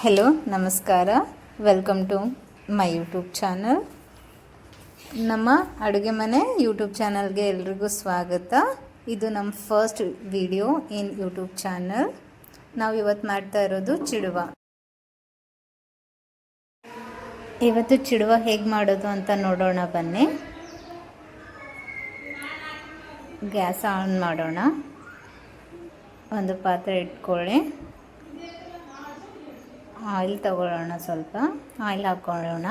Hello ನಮಸ್ಕಾರ, welcome to my YouTube channel. ನಮ್ಮ ಅಡುಗೆ ಮನೆ ಯೂಟ್ಯೂಬ್ ಚಾನಲ್ಗೆ ಎಲ್ರಿಗೂ ಸ್ವಾಗತ. ಇದು ನಮ್ಮ first video in YouTube channel. ನಾವು ಇವತ್ತು ಮಾಡ್ತಾ ಇರೋದು ಚಿಡುವ. ಇವತ್ತು ಚಿಡುವ ಹೇಗೆ ಮಾಡೋದು ಅಂತ ನೋಡೋಣ ಬನ್ನಿ. ಗ್ಯಾಸ್ ಆನ್ ಮಾಡೋಣ. ಒಂದು ಪಾತ್ರೆ ಇಟ್ಕೊಳ್ಳಿ. ಆಯಿಲ್ ತಗೊಳ್ಳೋಣ. ಸ್ವಲ್ಪ ಆಯಿಲ್ ಹಾಕ್ಕೊಳ್ಳೋಣ.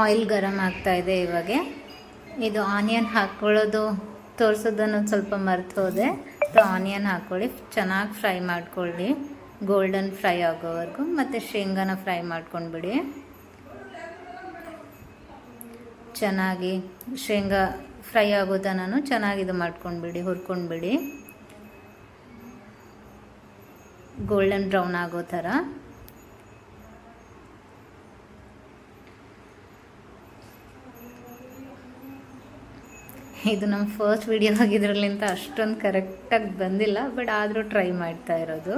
ಆಯಿಲ್ ಗರಂ ಆಗ್ತಾ ಇದೆ. ಇವಾಗ ಇದು ಆನಿಯನ್ ಹಾಕ್ಕೊಳ್ಳೋದು ತೋರಿಸೋದನ್ನು ಸ್ವಲ್ಪ ಮರ್ತು ಹೋದೆ. ಆನಿಯನ್ ಹಾಕ್ಕೊಳ್ಳಿ, ಚೆನ್ನಾಗಿ ಫ್ರೈ ಮಾಡ್ಕೊಳ್ಳಿ, ಗೋಲ್ಡನ್ ಫ್ರೈ ಆಗೋವರೆಗೂ. ಮತ್ತು ಶೇಂಗಾನ ಫ್ರೈ ಮಾಡ್ಕೊಂಡ್ಬಿಡಿ. ಚೆನ್ನಾಗಿ ಶೇಂಗಾ ಫ್ರೈ ಆಗೋ ತನಕ ಚೆನ್ನಾಗಿ ಇದು ಮಾಡ್ಕೊಂಡ್ಬಿಡಿ, ಹುರ್ಕೊಂಡ್ಬಿಡಿ, ಗೋಲ್ಡನ್ ಬ್ರೌನ್ ಆಗೋ ಥರ. ಇದು ನಮ್ಮ ಫಸ್ಟ್ ವಿಡಿಯೋ ಆಗಿದ್ರಲ್ಲಿಂತ ಅಷ್ಟೊಂದು ಕರೆಕ್ಟಾಗಿ ಬಂದಿಲ್ಲ, ಬಟ್ ಆದರೂ ಟ್ರೈ ಮಾಡ್ತಾ ಇರೋದು.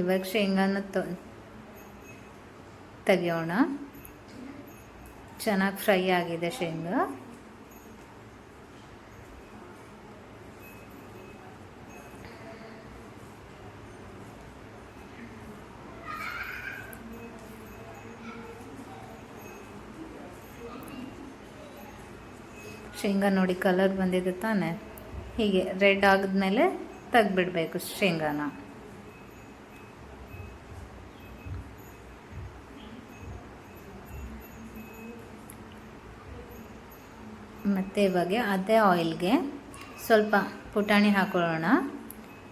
ಇವಾಗ ಶೇಂಗಾನ ತೆಗಿಯೋಣ. ಚೆನ್ನಾಗಿ ಫ್ರೈ ಆಗಿದೆ ಶೇಂಗಾ. ಶೇಂಗಾ ನೋಡಿ ಕಲರ್ ಬಂದಿದೆ ತಾನೆ. ಹೀಗೆ ರೆಡ್ ಆಗಿದ್ಮೇಲೆ ತೆಗ್ದುಬಿಡಬೇಕು ಶೇಂಗಾನ. ಮತ್ತು ಇವಾಗ ಅದೇ ಆಯಿಲ್ಗೆ ಸ್ವಲ್ಪ ಪುಟಾಣಿ ಹಾಕೊಳ್ಳೋಣ.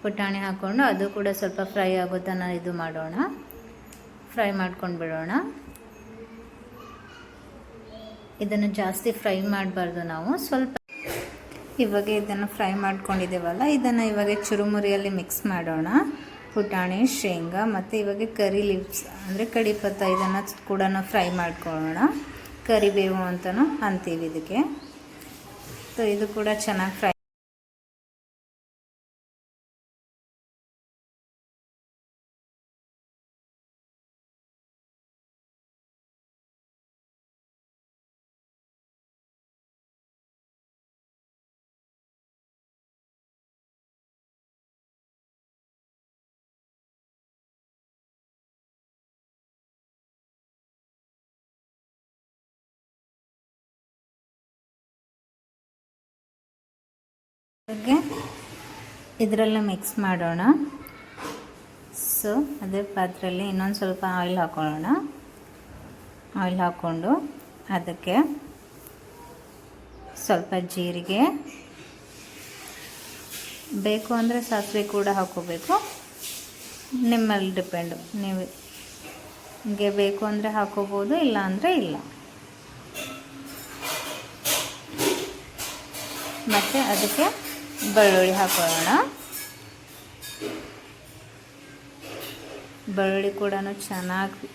ಪುಟಾಣಿ ಹಾಕ್ಕೊಂಡು ಅದು ಕೂಡ ಸ್ವಲ್ಪ ಫ್ರೈ ಆಗೋ ತನಕ ಇದು ಮಾಡೋಣ, ಫ್ರೈ ಮಾಡ್ಕೊಂಡು ಬಿಡೋಣ. ಇದನ್ನು ಜಾಸ್ತಿ ಫ್ರೈ ಮಾಡಬಾರ್ದು ನಾವು, ಸ್ವಲ್ಪ. ಇವಾಗ ಇದನ್ನು ಫ್ರೈ ಮಾಡ್ಕೊಂಡಿದ್ದೇವಲ್ಲ, ಇದನ್ನು ಇವಾಗ ಚುರುಮುರಿಯಲ್ಲಿ ಮಿಕ್ಸ್ ಮಾಡೋಣ. ಪುಟಾಣಿ, ಶೇಂಗಾ ಮತ್ತು ಇವಾಗ ಕರಿ ಲೀವ್ಸ್ ಅಂದರೆ ಕಡಿಪತ್ತ, ಇದನ್ನು ಕೂಡ ಫ್ರೈ ಮಾಡ್ಕೊಳ್ಳೋಣ. ಕರಿಬೇವು ಅಂತಲೂ ಅಂತೀವಿ ಇದಕ್ಕೆ. ಇದು ಕೂಡ ಚೆನ್ನಾಗಿ ಫ್ರೈ. ಇದರಲ್ಲೇ ಮಿಕ್ಸ್ ಮಾಡೋಣ. ಸೊ ಅದೇ ಪಾತ್ರೆಯಲ್ಲಿ ಇನ್ನೊಂದು ಸ್ವಲ್ಪ ಆಯಿಲ್ ಹಾಕೊಳ್ಳೋಣ. ಆಯಿಲ್ ಹಾಕ್ಕೊಂಡು ಅದಕ್ಕೆ ಸ್ವಲ್ಪ ಜೀರಿಗೆ, ಬೇಕು ಅಂದರೆ ಸಾಸಿವೆ ಕೂಡ ಹಾಕೋಬೇಕು, ನಿಮ್ಮಲ್ಲಿ ಡಿಪೆಂಡು. ನೀವು ನಿಮಗೆ ಬೇಕು ಅಂದರೆ ಹಾಕೋಬೋದು, ಇಲ್ಲ ಅಂದರೆ ಇಲ್ಲ. ಮತ್ತು ಅದಕ್ಕೆ ಬೆಳ್ಳುಳ್ಳಿ ಹಾಕೊಳ್ಳೋಣ. ಬೆಳ್ಳುಳ್ಳಿ ಕೂಡ ಚೆನ್ನಾಗಿ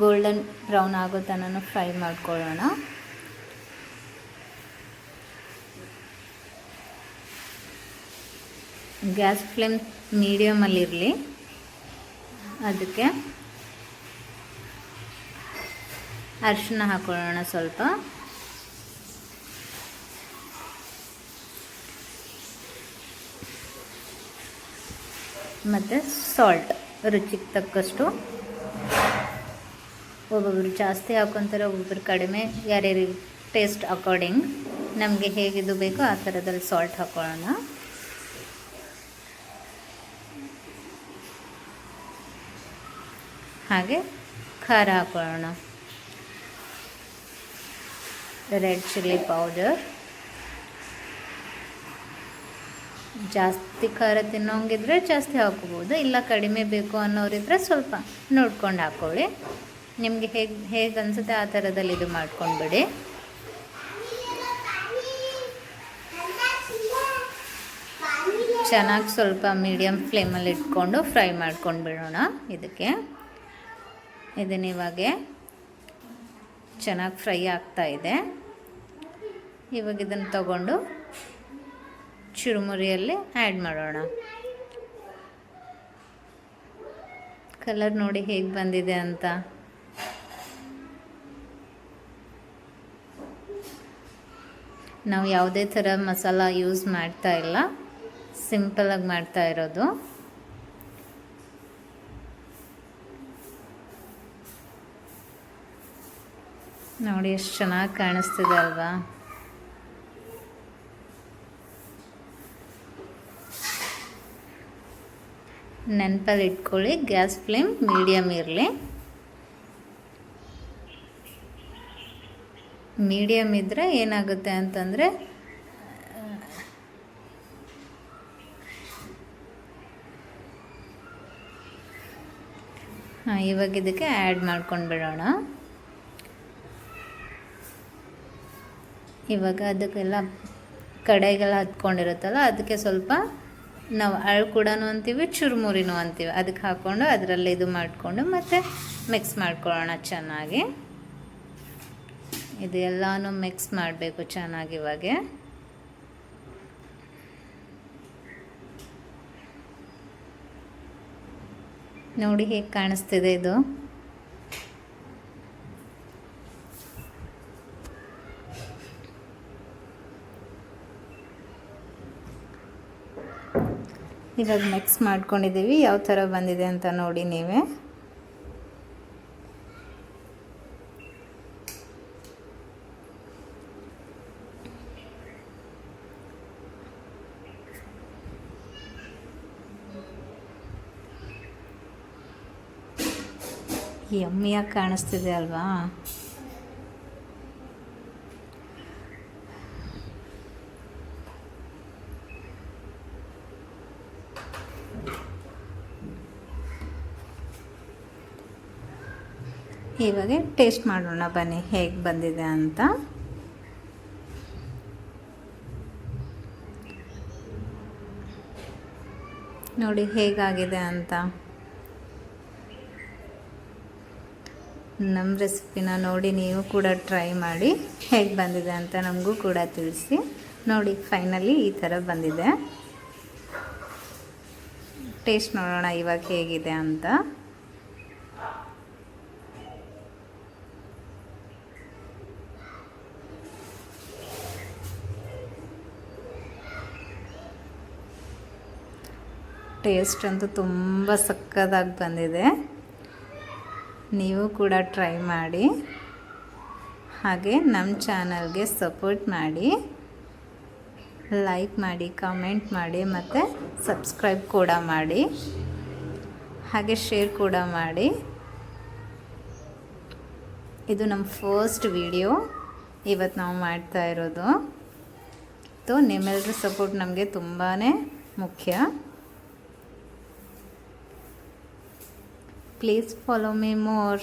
ಗೋಲ್ಡನ್ ಬ್ರೌನ್ ಆಗೋ ತನಕ ಫ್ರೈ ಮಾಡ್ಕೊಳ್ಳೋಣ. ಗ್ಯಾಸ್ ಫ್ಲೇಮ್ ಮೀಡಿಯಮಲ್ಲಿರಲಿ. ಅದಕ್ಕೆ ಅರಿಶಿನ ಹಾಕೊಳ್ಳೋಣ ಸ್ವಲ್ಪ. ಮತ್ತು ಸಾಲ್ಟ್ ರುಚಿಗೆ ತಕ್ಕಷ್ಟು. ಒಬ್ಬೊಬ್ಬರು ಜಾಸ್ತಿ ಹಾಕ್ಕೊತಾರೆ, ಒಬ್ಬೊಬ್ಬರು ಕಡಿಮೆ, ಯಾರ್ಯಾರಿಗೆ ಟೇಸ್ಟ್ ಅಕಾರ್ಡಿಂಗ್ ನಮಗೆ ಹೇಗಿದು ಬೇಕೋ ಆ ಥರದಲ್ಲಿ ಸಾಲ್ಟ್ ಹಾಕೊಳ್ಳೋಣ. ಹಾಗೆ ಖಾರ ಹಾಕೊಳ್ಳೋಣ. Red chilli powder. ಜಾಸ್ತಿ ಖಾರ ತಿನ್ನೋಂಗಿದ್ರೆ ಜಾಸ್ತಿ ಹಾಕೋಬೋದು, ಇಲ್ಲ ಕಡಿಮೆ ಬೇಕು ಅನ್ನೋರಿದ್ರೆ ಸ್ವಲ್ಪ ನೋಡ್ಕೊಂಡು ಹಾಕ್ಕೊಳ್ಳಿ. ನಿಮಗೆ ಹೇಗೆ ಅನಿಸುತ್ತೆ ಆ ಥರದಲ್ಲಿ ಇದು ಮಾಡ್ಕೊಂಡ್ಬಿಡಿ. ಚೆನ್ನಾಗಿ ಸ್ವಲ್ಪ ಮೀಡಿಯಮ್ ಫ್ಲೇಮಲ್ಲಿ ಇಟ್ಕೊಂಡು ಫ್ರೈ ಮಾಡ್ಕೊಂಡು ಬಿಡೋಣ. ಇದಕ್ಕೆ ಇದನ್ನ ಇವಾಗ ಚೆನ್ನಾಗಿ ಫ್ರೈ ಆಗ್ತಾ ಇದೆ. ಇವಾಗ ಇದನ್ನು ತಗೊಂಡು ಚುರುಮುರಿಯಲ್ಲಿ ಆ್ಯಡ್ ಮಾಡೋಣ. ಕಲರ್ ನೋಡಿ ಹೇಗೆ ಬಂದಿದೆ ಅಂತ. ನಾವು ಯಾವುದೇ ಥರ ಮಸಾಲ ಯೂಸ್ ಮಾಡ್ತಾ ಇಲ್ಲ, ಸಿಂಪಲಾಗಿ ಮಾಡ್ತಾ ಇರೋದು. ನೋಡಿ ಎಷ್ಟು ಚೆನ್ನಾಗಿ ಕಾಣಿಸ್ತಿದೆ ಅಲ್ವಾ. ನೆನಪಲ್ಲಿ ಇಟ್ಕೊಳ್ಳಿ, ಗ್ಯಾಸ್ ಫ್ಲೇಮ್ ಮೀಡಿಯಮ್ ಇರಲಿ. ಮೀಡಿಯಮ್ ಇದ್ದರೆ ಏನಾಗುತ್ತೆ ಅಂತಂದರೆ ಇವಾಗ ಇದಕ್ಕೆ ಆ್ಯಡ್ ಮಾಡ್ಕೊಂಡು ಬಿಡೋಣ. ಇವಾಗ ಅದಕ್ಕೆಲ್ಲ ಕಡೆಗೆಲ್ಲ ಹತ್ಕೊಂಡಿರುತ್ತಲ್ಲ, ಅದಕ್ಕೆ ಸ್ವಲ್ಪ ನಾವು ಅಳು ಕೂಡ ಅಂತೀವಿ, ಚುರುಮುರಿನೂ ಅಂತೀವಿ. ಅದಕ್ಕೆ ಹಾಕ್ಕೊಂಡು ಅದರಲ್ಲಿ ಇದು ಮಾಡಿಕೊಂಡು ಮತ್ತು ಮಿಕ್ಸ್ ಮಾಡ್ಕೊಳ್ಳೋಣ ಚೆನ್ನಾಗಿ. ಇದು ಎಲ್ಲನೂ ಮಿಕ್ಸ್ ಮಾಡಬೇಕು ಚೆನ್ನಾಗಿ. ಇವಾಗ ನೋಡಿ ಹೇಗೆ ಕಾಣಿಸ್ತಿದೆ ಇದು. ಇವಾಗ ಮಿಕ್ಸ್ ಮಾಡ್ಕೊಂಡಿದ್ದೀವಿ, ಯಾವ ಥರ ಬಂದಿದೆ ಅಂತ ನೋಡಿ ನೀವೇ. ಯಮ್ಮಿಯಾಗಿ ಕಾಣಿಸ್ತಿದೆ ಅಲ್ವಾ. ಇವಾಗ ಟೇಸ್ಟ್ ಮಾಡೋಣ ಬನ್ನಿ ಹೇಗೆ ಬಂದಿದೆ ಅಂತ. ನೋಡಿ ಹೇಗಾಗಿದೆ ಅಂತ. ನಮ್ಮ ರೆಸಿಪಿನ ನೋಡಿ ನೀವು ಕೂಡ ಟ್ರೈ ಮಾಡಿ, ಹೇಗೆ ಬಂದಿದೆ ಅಂತ ನಮಗೂ ಕೂಡ ತಿಳಿಸಿ. ನೋಡಿ ಫೈನಲಿ ಈ ಥರ ಬಂದಿದೆ. ಟೇಸ್ಟ್ ನೋಡೋಣ ಇವಾಗ ಹೇಗಿದೆ ಅಂತ. ಟೇಸ್ಟ್ ಅಂತೂ ತುಂಬ ಸಕ್ಕತ್ತಾಗಿ ಬಂದಿದೆ. ನೀವು ಕೂಡ ಟ್ರೈ ಮಾಡಿ, ಹಾಗೆ ನಮ್ಮ ಚಾನಲ್ಗೆ ಸಪೋರ್ಟ್ ಮಾಡಿ, ಲೈಕ್ ಮಾಡಿ, ಕಾಮೆಂಟ್ ಮಾಡಿ ಮತ್ತು ಸಬ್ಸ್ಕ್ರೈಬ್ ಕೂಡ ಮಾಡಿ, ಹಾಗೆ ಶೇರ್ ಕೂಡ ಮಾಡಿ. ಇದು ನಮ್ಮ ಫಸ್ಟ್ ವಿಡಿಯೋ ಇವತ್ತು ನಾವು ಮಾಡ್ತಾ ಇರೋದು. ನಿಮ್ಮೆಲ್ಲರ ಸಪೋರ್ಟ್ ನಮಗೆ ತುಂಬಾ ಮುಖ್ಯ. Please follow me more.